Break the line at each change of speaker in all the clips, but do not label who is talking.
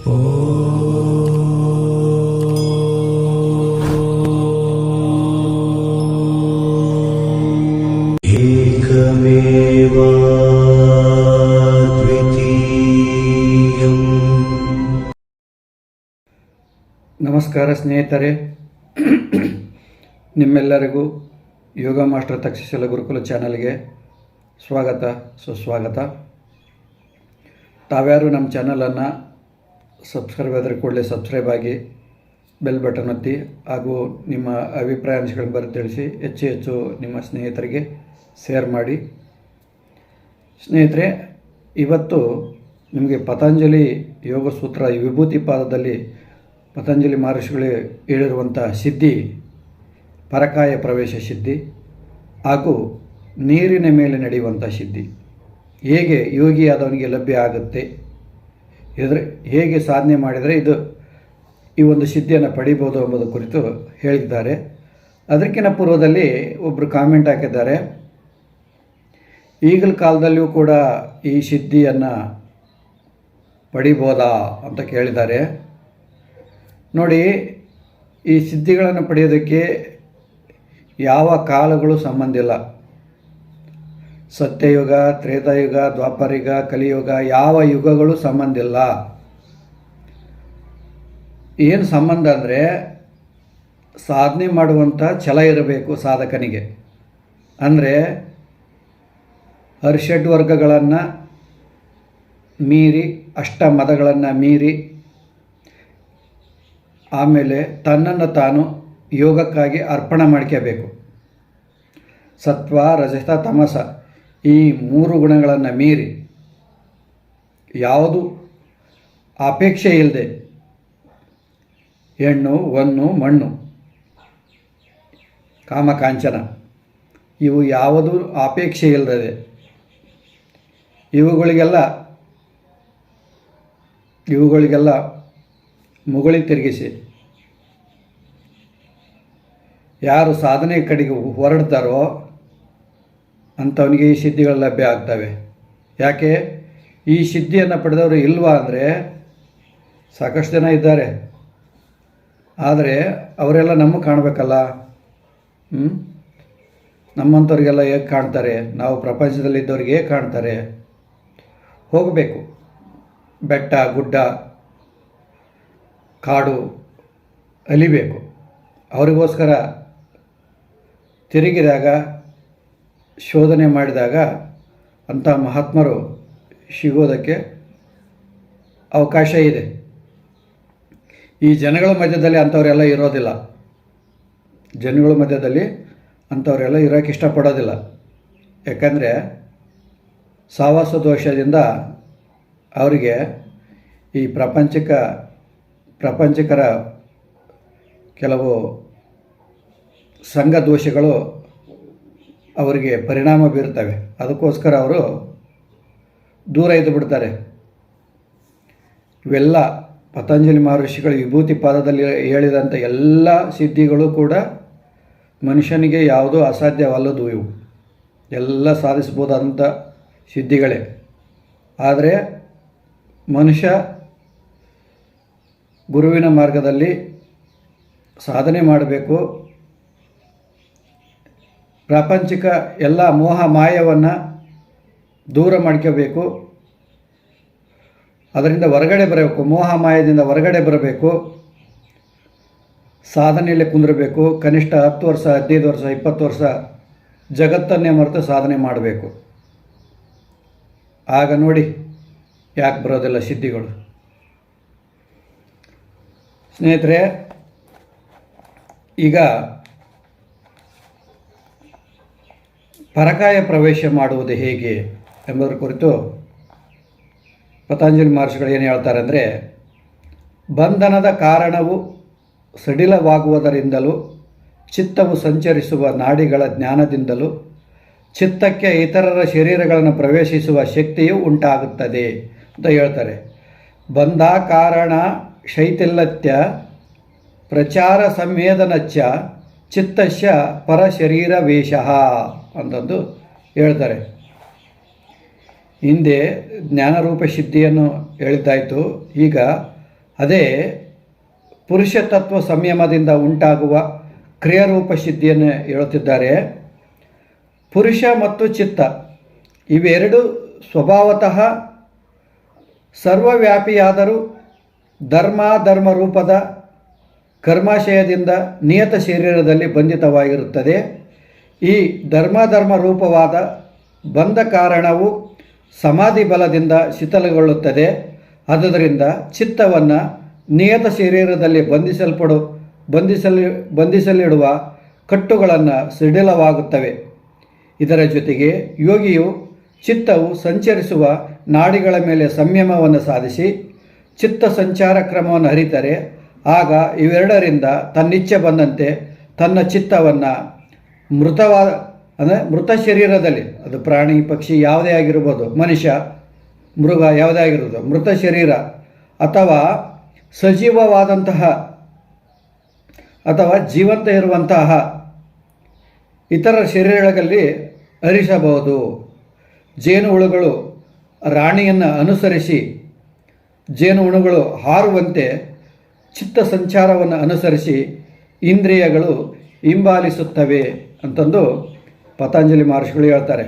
ನಮಸ್ಕಾರ ಸ್ನೇಹಿತರೆ, ನಿಮ್ಮೆಲ್ಲರಿಗೂ ಯೋಗ ಮಾಸ್ಟರ್ ತಕ್ಷಶಿಲ ಗುರುಕುಲ ಚಾನಲ್ಗೆ ಸ್ವಾಗತ ಸುಸ್ವಾಗತ. ತಾವ್ಯಾರು ನಮ್ಮ ಚಾನಲನ್ನು ಸಬ್ಸ್ಕ್ರೈಬ್ ಆದರೆ ಕೂಡಲೇ ಸಬ್ಸ್ಕ್ರೈಬ್ ಆಗಿ ಬೆಲ್ ಬಟನ್ ಒತ್ತಿ ಹಾಗೂ ನಿಮ್ಮ ಅಭಿಪ್ರಾಯ ಅಂಶಗಳನ್ನು ಬರೆದು ತಿಳಿಸಿ ಹೆಚ್ಚು ನಿಮ್ಮ ಸ್ನೇಹಿತರಿಗೆ ಶೇರ್ ಮಾಡಿ. ಸ್ನೇಹಿತರೆ, ಇವತ್ತು ನಿಮಗೆ ಪತಂಜಲಿ ಯೋಗ ಸೂತ್ರ ವಿಭೂತಿ ಪಾದದಲ್ಲಿ ಪತಂಜಲಿ ಮಹರ್ಷಿಗಳು ಹೇಳಿರುವಂಥ ಸಿದ್ಧಿ, ಪರಕಾಯ ಪ್ರವೇಶ ಸಿದ್ಧಿ ಹಾಗೂ ನೀರಿನ ಮೇಲೆ ನಡೆಯುವಂಥ ಸಿದ್ಧಿ ಹೇಗೆ ಯೋಗಿಯಾದವನಿಗೆ ಲಭ್ಯ ಆಗುತ್ತೆ, ಹೇಗೆ ಸಾಧನೆ ಮಾಡಿದರೆ ಈ ಒಂದು ಸಿದ್ಧಿಯನ್ನು ಪಡಿಬೋದು ಎಂಬುದು ಕುರಿತು ಹೇಳಿದ್ದಾರೆ. ಅದಕ್ಕಿಂತ ಪೂರ್ವದಲ್ಲಿ ಒಬ್ಬರು ಕಾಮೆಂಟ್ ಹಾಕಿದ್ದಾರೆ, ಈಗಲ ಕಾಲದಲ್ಲಿಯೂ ಕೂಡ ಈ ಸಿದ್ಧಿಯನ್ನು ಪಡಿಬೋದಾ ಅಂತ ಕೇಳಿದ್ದಾರೆ. ನೋಡಿ, ಈ ಸಿದ್ಧಿಗಳನ್ನು ಪಡೆಯೋದಕ್ಕೆ ಯಾವ ಕಾಲಗಳು ಸಂಬಂಧ ಇಲ್ಲ. ಸತ್ಯಯುಗ, ತ್ರೇತಾಯುಗ, ದ್ವಾಪರಯುಗ, ಕಲಿಯುಗ, ಯಾವ ಯುಗಗಳು ಸಂಬಂಧ ಇಲ್ಲ. ಏನು ಸಂಬಂಧ ಅಂದರೆ ಸಾಧನೆ ಮಾಡುವಂಥ ಛಲ ಇರಬೇಕು ಸಾಧಕನಿಗೆ. ಅಂದರೆ ಹರ್ಷಡ್ ವರ್ಗಗಳನ್ನು ಮೀರಿ, ಅಷ್ಟಮದಗಳನ್ನು ಮೀರಿ, ಆಮೇಲೆ ತನ್ನನ್ನು ತಾನು ಯೋಗಕ್ಕಾಗಿ ಅರ್ಪಣೆ ಮಾಡ್ಕೋಬೇಕು. ಸತ್ವ, ರಜಸ, ತಮಸ ಈ ಮೂರು ಗುಣಗಳನ್ನು ಮೀರಿ ಯಾವುದು ಅಪೇಕ್ಷೆ ಇಲ್ಲದೆ, ಹೆಣ್ಣು, ಹೊನ್ನು, ಮಣ್ಣು, ಕಾಮಕಾಂಚನ ಇವು ಯಾವುದು ಅಪೇಕ್ಷೆ ಇಲ್ಲದೆ ಇವುಗಳಿಗೆಲ್ಲ ಮುಗುಳಿ ತಿರುಗಿಸಿ ಯಾರು ಸಾಧನೆ ಕಡೆಗೆ ಹೊರಡ್ತಾರೋ ಅಂಥವನಿಗೆ ಈ ಸಿದ್ಧಿಗಳು ಲಭ್ಯ ಆಗ್ತವೆ. ಯಾಕೆ ಈ ಸಿದ್ಧಿಯನ್ನು ಪಡೆದವರು ಇಲ್ವಾ ಅಂದರೆ ಸಾಕಷ್ಟು ಜನ ಇದ್ದಾರೆ. ಆದರೆ ಅವರೆಲ್ಲ ನಮಗೆ ಕಾಣಬೇಕಲ್ಲ. ನಮ್ಮಂಥವ್ರಿಗೆಲ್ಲ ಹೇಗೆ ಕಾಣ್ತಾರೆ? ನಾವು ಪ್ರಪಂಚದಲ್ಲಿದ್ದವ್ರಿಗೆ ಹೇಗೆ ಕಾಣ್ತಾರೆ? ಹೋಗಬೇಕು, ಬೆಟ್ಟ ಗುಡ್ಡ ಕಾಡು ಅಲಿಬೇಕು. ಅವರಿಗೋಸ್ಕರ ತಿರುಗಿದಾಗ, ಶೋಧನೆ ಮಾಡಿದಾಗ ಅಂಥ ಮಹಾತ್ಮರು ಸಿಗೋದಕ್ಕೆ ಅವಕಾಶ ಇದೆ. ಈ ಜನಗಳ ಮಧ್ಯದಲ್ಲಿ ಅಂಥವರೆಲ್ಲ ಇರೋದಿಲ್ಲ. ಜನಗಳ ಮಧ್ಯದಲ್ಲಿ ಅಂಥವರೆಲ್ಲ ಇರೋಕ್ಕೆ ಇಷ್ಟಪಡೋದಿಲ್ಲ. ಯಾಕಂದರೆ ಸಹವಾಸ ದೋಷದಿಂದ ಅವರಿಗೆ ಈ ಪ್ರಪಂಚಿಕರ ಕೆಲವು ಸಂಘ ದೋಷಗಳು ಅವರಿಗೆ ಪರಿಣಾಮ ಬೀರ್ತವೆ. ಅದಕ್ಕೋಸ್ಕರ ಅವರು ದೂರ ಇದ್ದು ಬಿಡ್ತಾರೆ. ಇವೆಲ್ಲ ಪತಂಜಲಿ ಮಹರ್ಷಿಗಳು ವಿಭೂತಿ ಪಾದದಲ್ಲಿ ಹೇಳಿದಂಥ ಎಲ್ಲ ಸಿದ್ಧಿಗಳು ಕೂಡ ಮನುಷ್ಯನಿಗೆ ಯಾವುದೂ ಅಸಾಧ್ಯವಲ್ಲದು. ಇವು ಎಲ್ಲ ಸಾಧಿಸ್ಬೋದಾದಂಥ ಸಿದ್ಧಿಗಳೇ. ಆದರೆ ಮನುಷ್ಯ ಗುರುವಿನ ಮಾರ್ಗದಲ್ಲಿ ಸಾಧನೆ ಮಾಡಬೇಕು. ಪ್ರಾಪಂಚಿಕ ಎಲ್ಲ ಮೋಹ ಮಾಯವನ್ನು ದೂರ ಮಾಡ್ಕೋಬೇಕು. ಅದರಿಂದ ಹೊರಗಡೆ ಬರಬೇಕು. ಮೋಹ ಮಾಯದಿಂದ ಹೊರಗಡೆ ಬರಬೇಕು. ಸಾಧನೆಯಲ್ಲಿ ಕುಂದಿರಬೇಕು. ಕನಿಷ್ಠ 10 ವರ್ಷ, 15 ವರ್ಷ, 20 ವರ್ಷ ಜಗತ್ತನ್ನೇ ಮರೆತು ಸಾಧನೆ ಮಾಡಬೇಕು. ಆಗ ನೋಡಿ ಯಾಕೆ ಬರೋದಿಲ್ಲ ಸಿದ್ಧಿಗಳು. ಸ್ನೇಹಿತರೆ, ಈಗ ಪರಕಾಯ ಪ್ರವೇಶ ಮಾಡುವುದು ಹೇಗೆ ಎಂಬುದರ ಕುರಿತು ಪತಂಜಲಿ ಮಹರ್ಷಿಗಳು ಏನು ಹೇಳ್ತಾರೆ ಅಂದರೆ, ಬಂಧನದ ಕಾರಣವು ಸಡಿಲವಾಗುವುದರಿಂದಲೂ, ಚಿತ್ತವು ಸಂಚರಿಸುವ ನಾಡಿಗಳ ಜ್ಞಾನದಿಂದಲೂ ಚಿತ್ತಕ್ಕೆ ಇತರರ ಶರೀರಗಳನ್ನು ಪ್ರವೇಶಿಸುವ ಶಕ್ತಿಯು ಉಂಟಾಗುತ್ತದೆ ಅಂತ ಹೇಳ್ತಾರೆ. ಬಂಧ ಕಾರಣ ಶೈಥಿಲ್ಯತ್ಯ ಪ್ರಚಾರ ಸಂವೇದನಚ್ಚ ಚಿತ್ತಸ್ಯ ಪರಶರೀರ ವೇಷ ಅಂತಂದು ಹೇಳ್ತಾರೆ. ಹಿಂದೆ ಜ್ಞಾನರೂಪ ಸಿದ್ಧಿಯನ್ನು ಹೇಳಿದ್ದಾಯಿತು. ಈಗ ಅದೇ ಪುರುಷ ತತ್ವ ಸಂಯಮದಿಂದ ಉಂಟಾಗುವ ಕ್ರಿಯಾರೂಪ ಸಿದ್ಧಿಯನ್ನು ಹೇಳುತ್ತಿದ್ದಾರೆ. ಪುರುಷ ಮತ್ತು ಚಿತ್ತ ಇವೆರಡು ಸ್ವಭಾವತಃ ಸರ್ವವ್ಯಾಪಿಯಾದರೂ ಧರ್ಮ ರೂಪದ ಕರ್ಮಾಶಯದಿಂದ ನಿಯತ ಶರೀರದಲ್ಲಿ ಬಂಧಿತವಾಗಿರುತ್ತದೆ. ಈ ಧರ್ಮ ರೂಪವಾದ ಬಂಧ ಕಾರಣವು ಸಮಾಧಿ ಬಲದಿಂದ ಶಿಥಿಲಗೊಳ್ಳುತ್ತದೆ. ಆದುದರಿಂದ ಚಿತ್ತವನ್ನು ನಿಯತ ಶರೀರದಲ್ಲಿ ಬಂಧಿಸಲಿಡುವ ಕಟ್ಟುಗಳನ್ನು ಸಡಿಲವಾಗುತ್ತವೆ. ಇದರ ಜೊತೆಗೆ ಯೋಗಿಯು ಚಿತ್ತವು ಸಂಚರಿಸುವ ನಾಡಿಗಳ ಮೇಲೆ ಸಂಯಮವನ್ನು ಸಾಧಿಸಿ ಚಿತ್ತ ಸಂಚಾರ ಕ್ರಮವನ್ನು ಅರಿತರೆ ಆಗ ಇವೆರಡರಿಂದ ತನ್ನಿಚ್ಛೆ ಬಂದಂತೆ ತನ್ನ ಚಿತ್ತವನ್ನು ಮೃತ ಶರೀರದಲ್ಲಿ, ಅದು ಪ್ರಾಣಿ ಪಕ್ಷಿ ಯಾವುದೇ ಆಗಿರ್ಬೋದು, ಮನುಷ್ಯ ಮೃಗ ಯಾವುದೇ ಆಗಿರ್ಬೋದು, ಮೃತ ಶರೀರ ಅಥವಾ ಸಜೀವವಾದಂತಹ ಅಥವಾ ಜೀವಂತ ಇರುವಂತಹ ಇತರ ಶರೀರಗಳಲ್ಲಿ ಹರಿಸಬಹುದು. ಜೇನುಹುಳುಗಳು ರಾಣಿಯನ್ನು ಅನುಸರಿಸಿ ಜೇನುಹುಳುಗಳು ಹಾರುವಂತೆ ಚಿತ್ತ ಸಂಚಾರವನ್ನು ಅನುಸರಿಸಿ ಇಂದ್ರಿಯಗಳು ಹಿಂಬಾಲಿಸುತ್ತವೆ ಅಂತಂದು ಪತಂಜಲಿ ಮಹರ್ಷಿಗಳು ಹೇಳ್ತಾರೆ.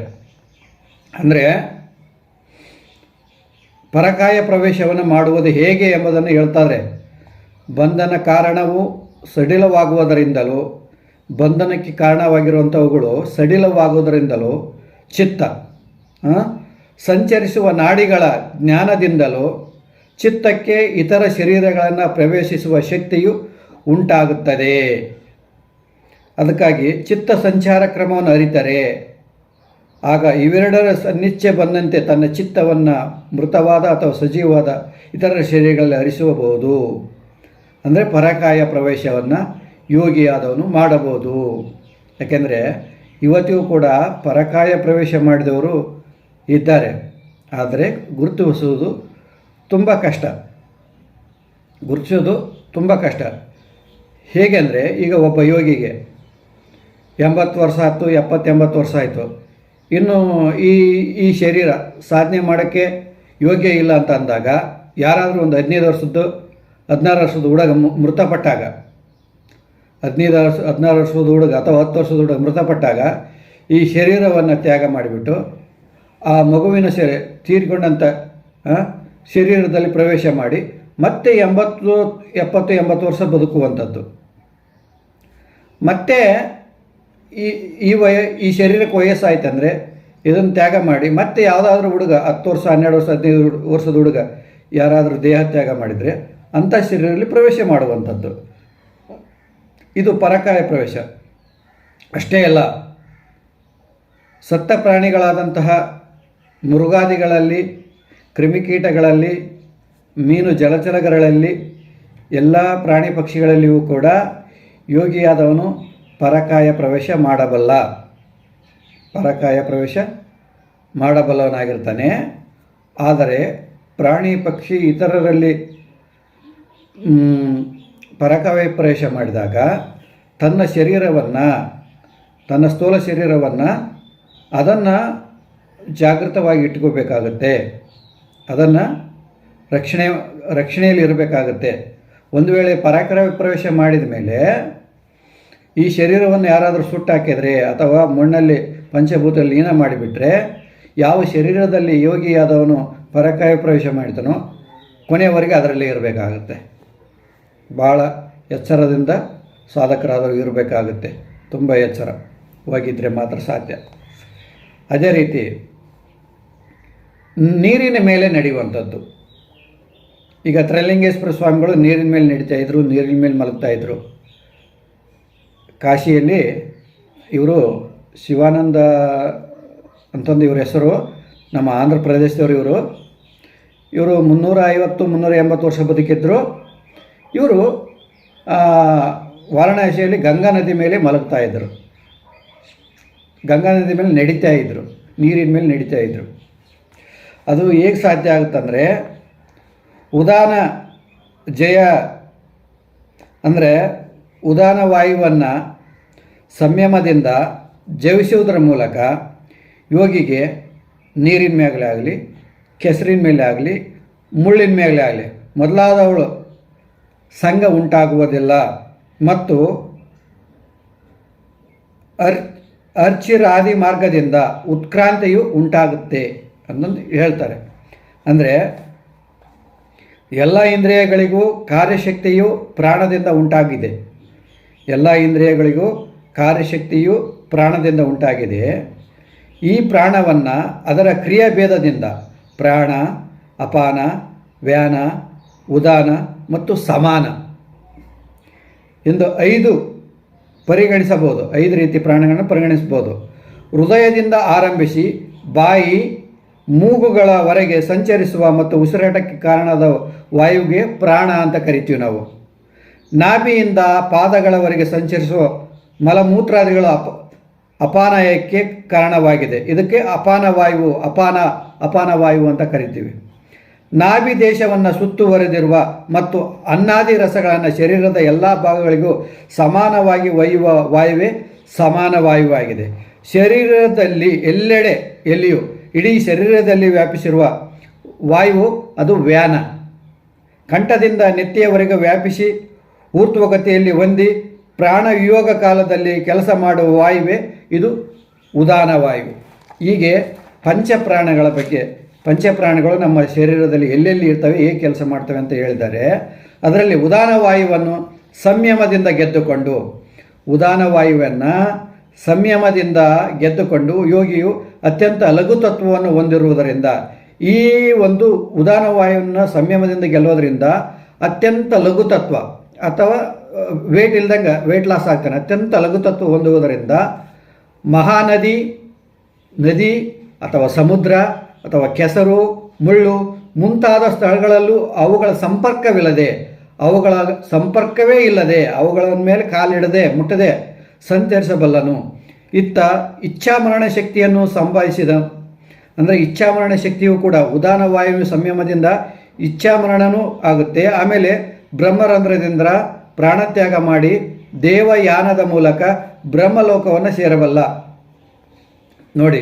ಅಂದರೆ ಪರಕಾಯ ಪ್ರವೇಶವನ್ನು ಮಾಡುವುದು ಹೇಗೆ ಎಂಬುದನ್ನು ಹೇಳ್ತಾರೆ. ಬಂಧನ ಕಾರಣವು ಸಡಿಲವಾಗುವುದರಿಂದಲೂ ಬಂಧನಕ್ಕೆ ಕಾರಣವಾಗಿರುವಂಥವುಗಳು ಸಡಿಲವಾಗುವುದರಿಂದಲೂ ಚಿತ್ತ ಸಂಚರಿಸುವ ನಾಡಿಗಳ ಜ್ಞಾನದಿಂದಲೂ ಚಿತ್ತಕ್ಕೆ ಇತರ ಶರೀರಗಳನ್ನು ಪ್ರವೇಶಿಸುವ ಶಕ್ತಿಯು ಉಂಟಾಗುತ್ತದೆ. ಅದಕ್ಕಾಗಿ ಚಿತ್ತ ಸಂಚಾರ ಕ್ರಮವನ್ನು ಅರಿತರೆ ಆಗ ಇವೆರಡರ ಸನ್ನಿಚ್ಛೆ ಬಂದಂತೆ ತನ್ನ ಚಿತ್ತವನ್ನು ಮೃತವಾದ ಅಥವಾ ಸಜೀವವಾದ ಇತರ ಶರೀರಗಳಲ್ಲಿ ಹರಿಸಬಹುದು. ಅಂದರೆ ಪರಕಾಯ ಪ್ರವೇಶವನ್ನು ಯೋಗಿಯಾದವನು ಮಾಡಬಹುದು. ಯಾಕೆಂದರೆ ಇವತ್ತಿಗೂ ಕೂಡ ಪರಕಾಯ ಪ್ರವೇಶ ಮಾಡಿದವರು ಇದ್ದಾರೆ. ಆದರೆ ಗುರುತಿಸೋದು ತುಂಬ ಕಷ್ಟ. ಹೇಗೆಂದರೆ ಈಗ ಒಬ್ಬ ಯೋಗಿಗೆ 80 ವರ್ಷ ಆಯಿತು, 70-80 ವರ್ಷ ಆಯಿತು, ಇನ್ನು ಈ ಶರೀರ ಸಾಧನೆ ಮಾಡೋಕ್ಕೆ ಯೋಗ್ಯ ಇಲ್ಲ ಅಂತ ಅಂದಾಗ ಯಾರಾದರೂ ಒಂದು 15 ವರ್ಷದ್ದು 16 ವರ್ಷದ ಹುಡುಗ ಮೃತಪಟ್ಟಾಗ, 16 ವರ್ಷದ ಹುಡುಗ ಅಥವಾ 10 ವರ್ಷದ ಹುಡುಗ ಮೃತಪಟ್ಟಾಗ ಈ ಶರೀರವನ್ನು ತ್ಯಾಗ ಮಾಡಿಬಿಟ್ಟು ಆ ಮಗುವಿನ ತೀರಿಕೊಂಡಂಥ ಶರೀರದಲ್ಲಿ ಪ್ರವೇಶ ಮಾಡಿ ಮತ್ತೆ 70-80 ವರ್ಷ ಬದುಕುವಂಥದ್ದು. ಮತ್ತೆ ಈ ಶರೀರಕ್ಕೆ ವಯಸ್ಸಾಯ್ತಂದರೆ ಇದನ್ನು ತ್ಯಾಗ ಮಾಡಿ ಮತ್ತೆ ಯಾವುದಾದ್ರೂ ಹುಡುಗ 10 ವರ್ಷ 12 ವರ್ಷ 15 ವರ್ಷದ ಹುಡುಗ ಯಾರಾದರೂ ದೇಹ ತ್ಯಾಗ ಮಾಡಿದರೆ ಅಂಥ ಶರೀರದಲ್ಲಿ ಪ್ರವೇಶ ಮಾಡುವಂಥದ್ದು. ಇದು ಪರಕಾಯ ಪ್ರವೇಶ. ಅಷ್ಟೇ ಅಲ್ಲ, ಸತ್ತ ಪ್ರಾಣಿಗಳಾದಂತಹ ಮೃಗಾದಿಗಳಲ್ಲಿ, ಕ್ರಿಮಿಕೀಟಗಳಲ್ಲಿ, ಮೀನು ಜಲಚರಗಳಲ್ಲಿ, ಎಲ್ಲ ಪ್ರಾಣಿ ಪಕ್ಷಿಗಳಲ್ಲಿಯೂ ಕೂಡ ಯೋಗಿಯಾದವನು ಪರಕಾಯ ಪ್ರವೇಶ ಮಾಡಬಲ್ಲವನಾಗಿರ್ತಾನೆ. ಆದರೆ ಪ್ರಾಣಿ ಪಕ್ಷಿ ಇತರರಲ್ಲಿ ಪರಕಾಯ ಪ್ರವೇಶ ಮಾಡಿದಾಗ ತನ್ನ ಸ್ಥೂಲ ಶರೀರವನ್ನು ಅದನ್ನು ಜಾಗೃತವಾಗಿ ಇಟ್ಕೋಬೇಕಾಗತ್ತೆ. ಅದನ್ನು ರಕ್ಷಣೆಯಲ್ಲಿ ಇರಬೇಕಾಗತ್ತೆ. ಒಂದು ವೇಳೆ ಪರಾಕಾಯ ಪ್ರವೇಶ ಮಾಡಿದ ಮೇಲೆ ಈ ಶರೀರವನ್ನು ಯಾರಾದರೂ ಸುಟ್ಟಾಕಿದರೆ ಅಥವಾ ಮಣ್ಣಲ್ಲಿ ಪಂಚಭೂತದಲ್ಲಿ ಲೀನ ಮಾಡಿಬಿಟ್ರೆ ಯಾವ ಶರೀರದಲ್ಲಿ ಯೋಗಿಯಾದವನು ಪರಕಾಯ ಪ್ರವೇಶ ಮಾಡ್ತಾನೋ ಕೊನೆಯವರೆಗೆ ಅದರಲ್ಲೇ ಇರಬೇಕಾಗುತ್ತೆ. ಭಾಳ ಎಚ್ಚರದಿಂದ ಸಾಧಕರಾದರೂ ಇರಬೇಕಾಗುತ್ತೆ. ತುಂಬ ಎಚ್ಚರವಾಗಿದ್ದರೆ ಮಾತ್ರ ಸಾಧ್ಯ. ಅದೇ ರೀತಿ ನೀರಿನ ಮೇಲೆ ನಡೆಯುವಂಥದ್ದು. ಈಗ ತ್ರೈಲಿಂಗೇಶ್ವರ ಸ್ವಾಮಿಗಳು ನೀರಿನ ಮೇಲೆ ನಡೀತಾಯಿದ್ರು, ನೀರಿನ ಮೇಲೆ ಮಲಗ್ತಾಯಿದ್ರು. ಕಾಶಿಯಲ್ಲಿ ಇವರು ಶಿವಾನಂದ ಅಂತಂದು ಇವ್ರ ಹೆಸರು, ನಮ್ಮ ಆಂಧ್ರ ಪ್ರದೇಶದವರು. ಇವರು 350-380 ವರ್ಷ ಬದುಕಿದ್ರು. ಇವರು ವಾರಣಾಸಿಯಲ್ಲಿ ಗಂಗಾ ನದಿ ಮೇಲೆ ಮಲಗ್ತಾಯಿದ್ರು. ಗಂಗಾ ನದಿ ಮೇಲೆ ನಡೀತಾಯಿದ್ರು, ನೀರಿನ ಮೇಲೆ ನಡೀತಾಯಿದ್ರು. ಅದು ಹೇಗೆ ಸಾಧ್ಯ ಆಗುತ್ತಂದರೆ ಉದಾನ ಜಯ ಅಂದರೆ ಉದಾನ ವಾಯುವನ್ನು ಸಂಯಮದಿಂದ ಜಯಿಸುವುದರ ಮೂಲಕ ಯೋಗಿಗೆ ನೀರಿನ ಮೇಲೆ ಆಗಲಿ, ಕೆಸರಿನ ಮೇಲೆ ಆಗಲಿ, ಮುಳ್ಳಿನ ಮೇಲೆ ಆಗಲಿ, ಮೊದಲಾದವಳು ಸಂಘ ಉಂಟಾಗುವುದಿಲ್ಲ ಮತ್ತು ಅರ್ಚಿರಾದಿ ಮಾರ್ಗದಿಂದ ಉತ್ಕ್ರಾಂತಿಯು ಉಂಟಾಗುತ್ತೆ ಅನ್ನೋದು ಹೇಳ್ತಾರೆ. ಅಂದರೆ ಎಲ್ಲ ಇಂದ್ರಿಯಗಳಿಗೂ ಕಾರ್ಯಶಕ್ತಿಯು ಪ್ರಾಣದಿಂದ ಉಂಟಾಗಿದೆ. ಎಲ್ಲ ಇಂದ್ರಿಯಗಳಿಗೂ ಕಾರ್ಯಶಕ್ತಿಯು ಪ್ರಾಣದಿಂದ ಉಂಟಾಗಿದೆ. ಈ ಪ್ರಾಣವನ್ನು ಅದರ ಕ್ರಿಯಾಭೇದದಿಂದ ಪ್ರಾಣ, ಅಪಾನ, ವ್ಯಾನ, ಉದಾನ ಮತ್ತು ಸಮಾನ ಎಂದು 5 ಪರಿಗಣಿಸಬಹುದು. 5 ರೀತಿ ಪ್ರಾಣಗಳನ್ನು ಪರಿಗಣಿಸಬಹುದು. ಹೃದಯದಿಂದ ಆರಂಭಿಸಿ ಬಾಯಿ ಮೂಗುಗಳವರೆಗೆ ಸಂಚರಿಸುವ ಮತ್ತು ಉಸಿರಾಟಕ್ಕೆ ಕಾರಣದ ವಾಯುವಿಗೆ ಪ್ರಾಣ ಅಂತ ಕರಿತೀವಿ ನಾವು. ನಾಭಿಯಿಂದ ಪಾದಗಳವರೆಗೆ ಸಂಚರಿಸುವ ಮಲಮೂತ್ರಾದಿಗಳು ಅಪಾನಯಕ್ಕೆ ಕಾರಣವಾಗಿದೆ. ಇದಕ್ಕೆ ಅಪಾನ ವಾಯು ಅಂತ ಕರಿತೀವಿ. ನಾಭಿ ದೇಶವನ್ನು ಸುತ್ತುವರೆದಿರುವ ಮತ್ತು ಅನ್ನಾದಿ ರಸಗಳನ್ನು ಶರೀರದ ಎಲ್ಲ ಭಾಗಗಳಿಗೂ ಸಮಾನವಾಗಿ ಒಯ್ಯುವ ವಾಯುವೇ ಸಮಾನ ವಾಯುವಾಗಿದೆ. ಶರೀರದಲ್ಲಿ ಎಲ್ಲಿಯೂ ಇಡೀ ಶರೀರದಲ್ಲಿ ವ್ಯಾಪಿಸಿರುವ ವಾಯು ಅದು ವ್ಯಾನ. ಕಂಠದಿಂದ ನೆತ್ತಿಯವರೆಗೆ ವ್ಯಾಪಿಸಿ ಊರ್ಧ್ವಗತಿಯಲ್ಲಿ ಹೊಂದಿ ಪ್ರಾಣವಿಯೋಗ ಕಾಲದಲ್ಲಿ ಕೆಲಸ ಮಾಡುವ ವಾಯುವೇ ಇದು ಉದಾನ ವಾಯು. ಹೀಗೆ ಪಂಚಪ್ರಾಣಗಳ ಬಗ್ಗೆ, ಪಂಚಪ್ರಾಣಗಳು ನಮ್ಮ ಶರೀರದಲ್ಲಿ ಎಲ್ಲೆಲ್ಲಿ ಇರ್ತವೆ, ಹೇಗೆ ಕೆಲಸ ಮಾಡ್ತವೆ ಅಂತ ಹೇಳಿದ್ದಾರೆ. ಅದರಲ್ಲಿ ಉದಾನ ವಾಯುವನ್ನು ಸಂಯಮದಿಂದ ಗೆದ್ದುಕೊಂಡು ಯೋಗಿಯು ಅತ್ಯಂತ ಲಘುತತ್ವವನ್ನು ಹೊಂದಿರುವುದರಿಂದ, ಈ ಒಂದು ಉದಾನ ವಾಯುವನ್ನು ಸಂಯಮದಿಂದ ಗೆಲ್ಲೋದ್ರಿಂದ ಅತ್ಯಂತ ಲಘುತತ್ವ ಅಥವಾ ವೇಟ್ ಇಲ್ದಂಗೆ ವೇಟ್ ಲಾಸ್ ಆಗ್ತಾನೆ. ಅತ್ಯಂತ ಲಘುತತ್ವ ಹೊಂದುವುದರಿಂದ ಮಹಾನದಿ, ನದಿ ಅಥವಾ ಸಮುದ್ರ ಅಥವಾ ಕೆಸರು, ಮುಳ್ಳು ಮುಂತಾದ ಸ್ಥಳಗಳಲ್ಲೂ ಅವುಗಳ ಸಂಪರ್ಕವೇ ಇಲ್ಲದೆ ಅವುಗಳ ಮೇಲೆ ಕಾಲಿಡದೆ ಮುಟ್ಟದೆ ಸಂಚರಿಸಬಲ್ಲನು. ಇತ್ತ ಇಚ್ಛಾಮರಣ ಶಕ್ತಿಯನ್ನು ಸಂಪಾದಿಸಿದ, ಅಂದರೆ ಇಚ್ಛಾಮರಣ ಶಕ್ತಿಯು ಕೂಡ ಉದಾನ ವಾಯು ಸಂಯಮದಿಂದ ಇಚ್ಛಾಮರಣನೂ ಆಗುತ್ತೆ. ಆಮೇಲೆ ಬ್ರಹ್ಮರಂಧ್ರದಿಂದ ಪ್ರಾಣತ್ಯಾಗ ಮಾಡಿ ದೇವಯಾನದ ಮೂಲಕ ಬ್ರಹ್ಮಲೋಕವನ್ನು ಸೇರಬಲ್ಲ. ನೋಡಿ,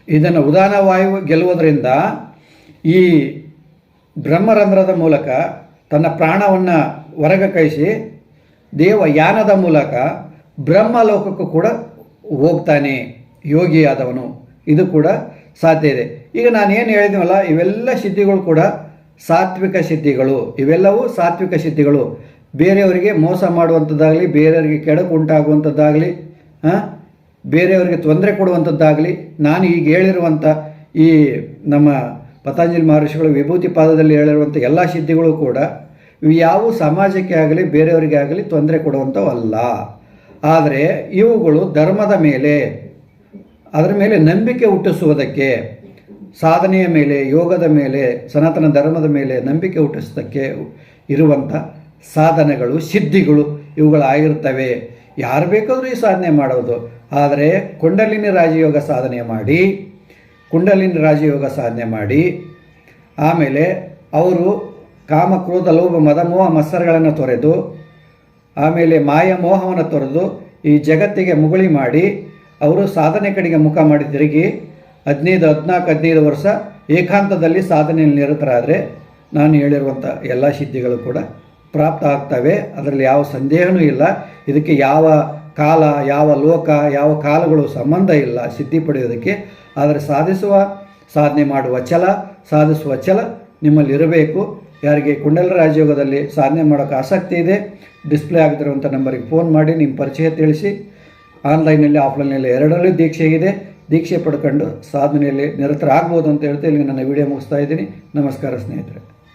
ಇದನ್ನು ಉದಾನ ವಾಯು ಗೆಲ್ಲುವುದರಿಂದ ಈ ಬ್ರಹ್ಮರಂಧ್ರದ ಮೂಲಕ ತನ್ನ ಪ್ರಾಣವನ್ನು ಹೊರಗೆ ಕಳಿಸಿ ದೇವಯಾನದ ಮೂಲಕ ಬ್ರಹ್ಮಲೋಕಕ್ಕೂ ಕೂಡ ಹೋಗ್ತಾನೆ ಯೋಗಿಯಾದವನು. ಇದು ಕೂಡ ಸಾಧ್ಯ ಇದೆ. ಈಗ ನಾನು ಏನು ಹೇಳಿದ್ನಲ್ಲ, ಇವೆಲ್ಲ ಸಿದ್ಧಿಗಳು ಕೂಡ ಸಾತ್ವಿಕ ಸಿದ್ಧಿಗಳು. ಇವೆಲ್ಲವೂ ಸಾತ್ವಿಕ ಸಿದ್ಧಿಗಳು. ಬೇರೆಯವರಿಗೆ ಮೋಸ ಮಾಡುವಂಥದ್ದಾಗಲಿ, ಬೇರೆಯವರಿಗೆ ಕೆಡಕು ಉಂಟಾಗುವಂಥದ್ದಾಗಲಿ, ಬೇರೆಯವರಿಗೆ ತೊಂದರೆ ಕೊಡುವಂಥದ್ದಾಗಲಿ, ನಾನು ಈಗ ಹೇಳಿರುವಂಥ ಈ ನಮ್ಮ ಪತಂಜಲಿ ಮಹರ್ಷಿಗಳು ವಿಭೂತಿ ಪಾದದಲ್ಲಿ ಹೇಳಿರುವಂಥ ಎಲ್ಲ ಸಿದ್ಧಿಗಳು ಕೂಡ ಇವು ಯಾವ ಸಮಾಜಕ್ಕೆ ಆಗಲಿ ಬೇರೆಯವರಿಗೆ ಆಗಲಿ ತೊಂದರೆ ಕೊಡುವಂಥವಲ್ಲ. ಆದರೆ ಇವುಗಳು ಧರ್ಮದ ಮೇಲೆ, ಅದರ ಮೇಲೆ ನಂಬಿಕೆ ಹುಟ್ಟಿಸುವುದಕ್ಕೆ, ಸಾಧನೆಯ ಮೇಲೆ, ಯೋಗದ ಮೇಲೆ, ಸನಾತನ ಧರ್ಮದ ಮೇಲೆ ನಂಬಿಕೆ ಹುಟ್ಟಿಸೋದಕ್ಕೆ ಇರುವಂಥ ಸಾಧನೆಗಳು, ಸಿದ್ಧಿಗಳು ಇವುಗಳಾಗಿರ್ತವೆ. ಯಾರು ಬೇಕಾದರೂ ಈ ಸಾಧನೆ ಮಾಡೋದು. ಆದರೆ ಕುಂಡಲಿನಿ ರಾಜಯೋಗ ಸಾಧನೆ ಮಾಡಿ ಆಮೇಲೆ ಅವರು ಕಾಮ, ಕ್ರೋಧ, ಲೋಭ, ಮದ, ಮೋಹ, ಮತ್ಸರಗಳನ್ನು ತೊರೆದು, ಆಮೇಲೆ ಮಾಯ ಮೋಹವನ್ನು ತೊರೆದು ಈ ಜಗತ್ತಿಗೆ ಮುಗುಳಿ ಮಾಡಿ ಅವರು ಸಾಧನೆ ಕಡೆಗೆ ಮುಖ ಮಾಡಿ ತಿರುಗಿ 15 ವರ್ಷ ಏಕಾಂತದಲ್ಲಿ ಸಾಧನೆಯಲ್ಲಿ ನಿರತರಾದರೆ ನಾನು ಹೇಳಿರುವಂಥ ಎಲ್ಲ ಸಿದ್ಧಿಗಳು ಕೂಡ ಪ್ರಾಪ್ತ ಆಗ್ತವೆ. ಅದರಲ್ಲಿ ಯಾವ ಸಂದೇಹವೂ ಇಲ್ಲ. ಇದಕ್ಕೆ ಯಾವ ಕಾಲ, ಯಾವ ಲೋಕ, ಯಾವ ಕಾಲಗಳು ಸಂಬಂಧ ಇಲ್ಲ ಸಿದ್ಧಿ ಪಡೆಯೋದಕ್ಕೆ. ಆದರೆ ಸಾಧನೆ ಮಾಡುವ ಛಲ ನಿಮ್ಮಲ್ಲಿರಬೇಕು. ಯಾರಿಗೆ ಕುಂಡಲ ರಾಜಯೋಗದಲ್ಲಿ ಸಾಧನೆ ಮಾಡೋಕ್ಕೆ ಆಸಕ್ತಿ ಇದೆ, ಡಿಸ್ಪ್ಲೇ ಆಗ್ತಿರುವಂಥ ನಂಬರಿಗೆ ಫೋನ್ ಮಾಡಿ ನಿಮ್ಮ ಪರಿಚಯ ತಿಳಿಸಿ. ಆನ್ಲೈನಲ್ಲಿ, ಆಫ್ಲೈನಲ್ಲಿ ಎರಡರಲ್ಲೂ ದೀಕ್ಷೆ ಇದೆ. ದೀಕ್ಷೆ ಪಡ್ಕೊಂಡು ಸಾಧನೆಯಲ್ಲಿ ನಿರತರಾಗ್ಬೋದು ಅಂತ ಹೇಳ್ತಾ ಇಲ್ಲಿ ನನ್ನ ವಿಡಿಯೋ ಮುಗಿಸ್ತಾ ಇದ್ದೀನಿ. ನಮಸ್ಕಾರ ಸ್ನೇಹಿತರೆ.